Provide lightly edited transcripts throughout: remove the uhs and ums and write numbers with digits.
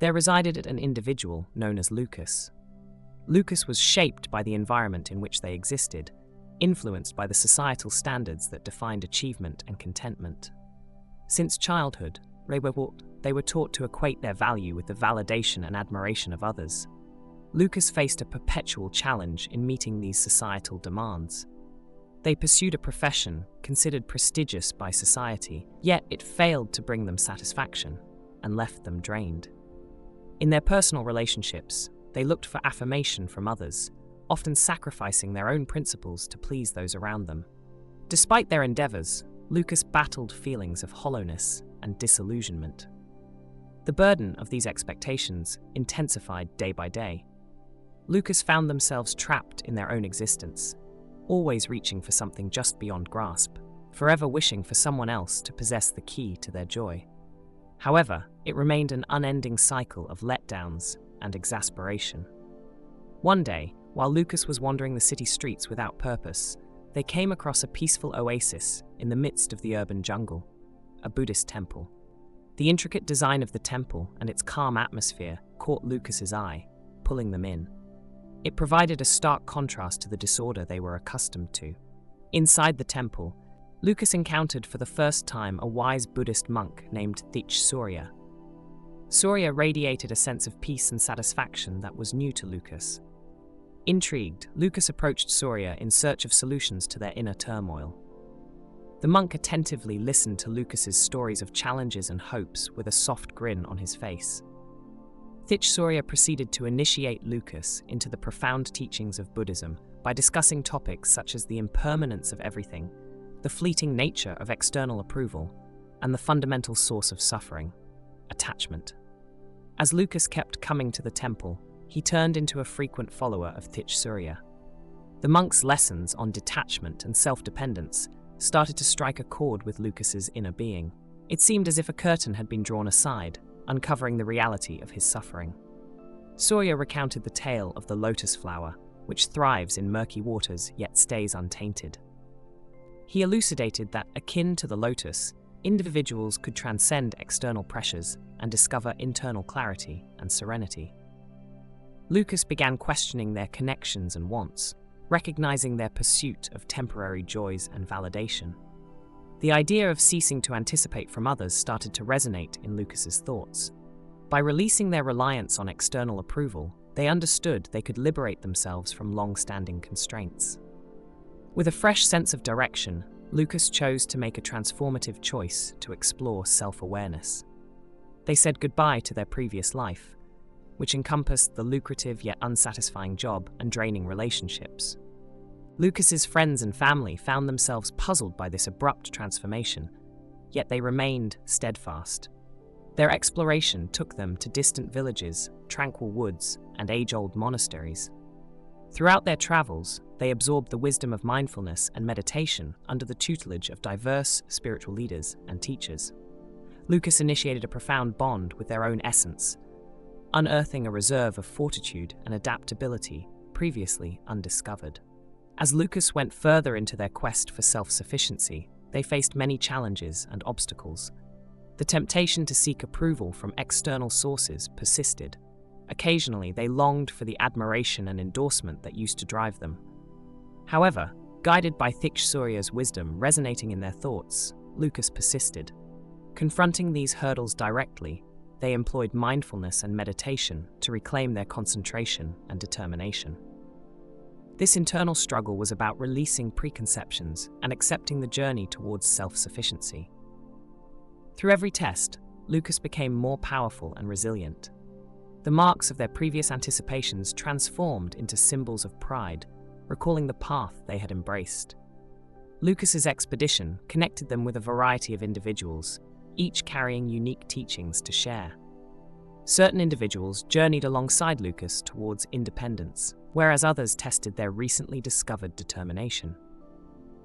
There resided an individual known as Lucas. Lucas was shaped by the environment in which they existed, influenced by the societal standards that defined achievement and contentment. Since childhood, they were taught to equate their value with the validation and admiration of others. Lucas faced a perpetual challenge in meeting these societal demands. They pursued a profession considered prestigious by society, yet it failed to bring them satisfaction and left them drained. In their personal relationships, they looked for affirmation from others, often sacrificing their own principles to please those around them. Despite their endeavors, Lucas battled feelings of hollowness and disillusionment. The burden of these expectations intensified day by day. Lucas found themselves trapped in their own existence, always reaching for something just beyond grasp, forever wishing for someone else to possess the key to their joy. However, it remained an unending cycle of letdowns and exasperation. One day, while Lucas was wandering the city streets without purpose, they came across a peaceful oasis in the midst of the urban jungle, a Buddhist temple. The intricate design of the temple and its calm atmosphere caught Lucas's eye, pulling them in. It provided a stark contrast to the disorder they were accustomed to. Inside the temple, Lucas encountered for the first time a wise Buddhist monk named Thich Surya. Surya radiated a sense of peace and satisfaction that was new to Lucas. Intrigued, Lucas approached Surya in search of solutions to their inner turmoil. The monk attentively listened to Lucas's stories of challenges and hopes with a soft grin on his face. Thich Surya proceeded to initiate Lucas into the profound teachings of Buddhism by discussing topics such as the impermanence of everything, the fleeting nature of external approval, and the fundamental source of suffering, attachment. As Lucas kept coming to the temple, he turned into a frequent follower of Thich Surya. The monk's lessons on detachment and self-dependence started to strike a chord with Lucas's inner being. It seemed as if a curtain had been drawn aside, uncovering the reality of his suffering. Surya recounted the tale of the lotus flower, which thrives in murky waters yet stays untainted. He elucidated that, akin to the lotus, individuals could transcend external pressures and discover internal clarity and serenity. Lucas began questioning their connections and wants, recognizing their pursuit of temporary joys and validation. The idea of ceasing to anticipate from others started to resonate in Lucas's thoughts. By releasing their reliance on external approval, they understood they could liberate themselves from long-standing constraints. With a fresh sense of direction, Lucas chose to make a transformative choice to explore self-awareness. They said goodbye to their previous life, which encompassed the lucrative yet unsatisfying job and draining relationships. Lucas's friends and family found themselves puzzled by this abrupt transformation, yet they remained steadfast. Their exploration took them to distant villages, tranquil woods, and age-old monasteries. Throughout their travels, they absorbed the wisdom of mindfulness and meditation under the tutelage of diverse spiritual leaders and teachers. Lucas initiated a profound bond with their own essence, unearthing a reserve of fortitude and adaptability previously undiscovered. As Lucas went further into their quest for self-sufficiency, they faced many challenges and obstacles. The temptation to seek approval from external sources persisted. Occasionally, they longed for the admiration and endorsement that used to drive them. However, guided by Thich Surya's wisdom resonating in their thoughts, Lucas persisted. Confronting these hurdles directly, they employed mindfulness and meditation to reclaim their concentration and determination. This internal struggle was about releasing preconceptions and accepting the journey towards self-sufficiency. Through every test, Lucas became more powerful and resilient. The marks of their previous anticipations transformed into symbols of pride, recalling the path they had embraced. Lucas's expedition connected them with a variety of individuals, each carrying unique teachings to share. Certain individuals journeyed alongside Lucas towards independence, whereas others tested their recently discovered determination.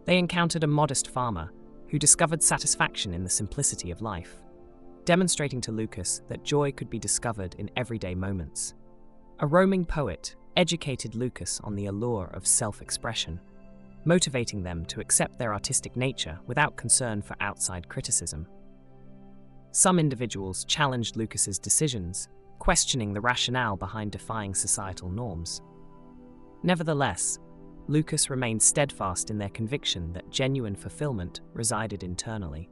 They encountered a modest farmer who discovered satisfaction in the simplicity of life, demonstrating to Lucas that joy could be discovered in everyday moments. A roaming poet educated Lucas on the allure of self-expression, motivating them to accept their artistic nature without concern for outside criticism. Some individuals challenged Lucas's decisions, questioning the rationale behind defying societal norms. Nevertheless, Lucas remained steadfast in their conviction that genuine fulfillment resided internally.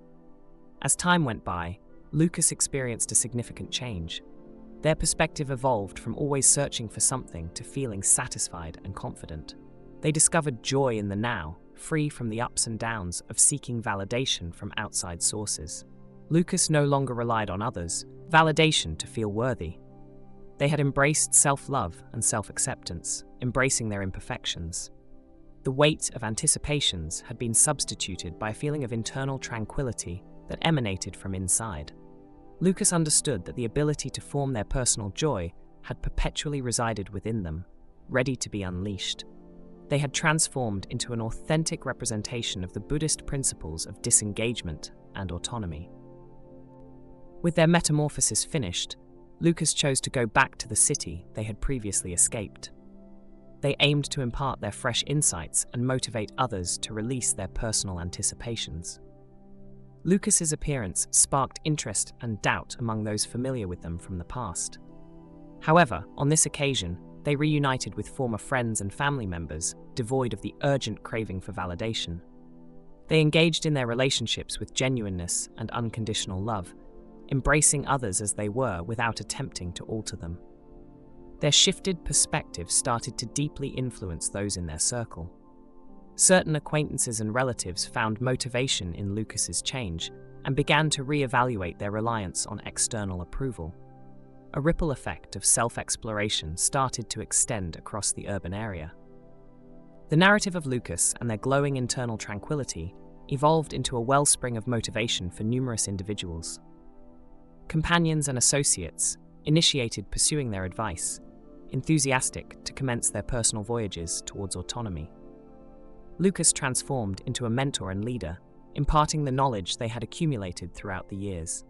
As time went by, Lucas experienced a significant change. Their perspective evolved from always searching for something to feeling satisfied and confident. They discovered joy in the now, free from the ups and downs of seeking validation from outside sources. Lucas no longer relied on others' validation to feel worthy. They had embraced self-love and self-acceptance, embracing their imperfections. The weight of anticipations had been substituted by a feeling of internal tranquility that emanated from inside. Lucas understood that the ability to form their personal joy had perpetually resided within them, ready to be unleashed. They had transformed into an authentic representation of the Buddhist principles of disengagement and autonomy. With their metamorphosis finished, Lucas chose to go back to the city they had previously escaped. They aimed to impart their fresh insights and motivate others to release their personal anticipations. Lucas's appearance sparked interest and doubt among those familiar with them from the past. However, on this occasion, they reunited with former friends and family members, devoid of the urgent craving for validation. They engaged in their relationships with genuineness and unconditional love, embracing others as they were without attempting to alter them. Their shifted perspective started to deeply influence those in their circle. Certain acquaintances and relatives found motivation in Lucas's change and began to re-evaluate their reliance on external approval. A ripple effect of self-exploration started to extend across the urban area. The narrative of Lucas and their glowing internal tranquility evolved into a wellspring of motivation for numerous individuals. Companions and associates initiated pursuing their advice, enthusiastic to commence their personal voyages towards autonomy. Lucas transformed into a mentor and leader, imparting the knowledge they had accumulated throughout the years.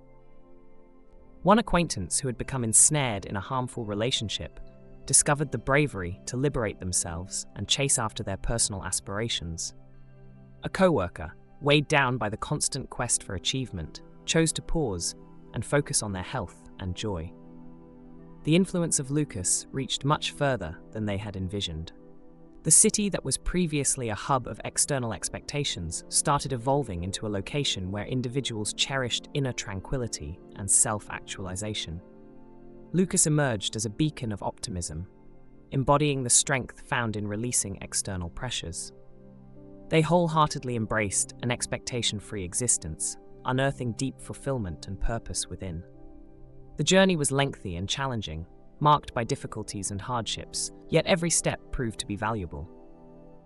One acquaintance who had become ensnared in a harmful relationship discovered the bravery to liberate themselves and chase after their personal aspirations. A co-worker, weighed down by the constant quest for achievement, chose to pause and focus on their health and joy. The influence of Lucas reached much further than they had envisioned. The city that was previously a hub of external expectations started evolving into a location where individuals cherished inner tranquility and self-actualization. Lucas emerged as a beacon of optimism, embodying the strength found in releasing external pressures. They wholeheartedly embraced an expectation-free existence, unearthing deep fulfillment and purpose within. The journey was lengthy and challenging, marked by difficulties and hardships, yet every step proved to be valuable.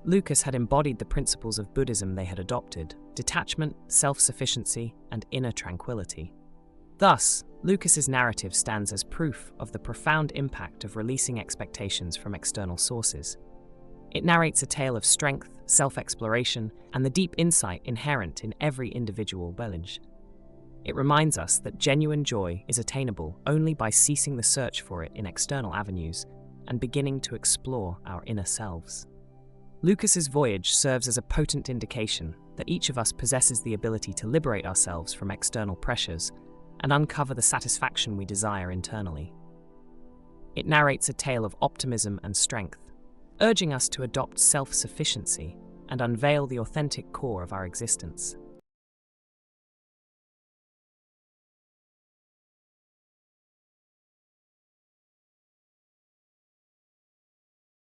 Lucas had embodied the principles of Buddhism they had adopted: detachment, self-sufficiency, and inner tranquility. Thus, Lucas's narrative stands as proof of the profound impact of releasing expectations from external sources. It narrates a tale of strength, self-exploration, and the deep insight inherent in every individual village. It reminds us that genuine joy is attainable only by ceasing the search for it in external avenues and beginning to explore our inner selves. Lucas's voyage serves as a potent indication that each of us possesses the ability to liberate ourselves from external pressures and uncover the satisfaction we desire internally. It narrates a tale of optimism and strength, urging us to adopt self-sufficiency and unveil the authentic core of our existence.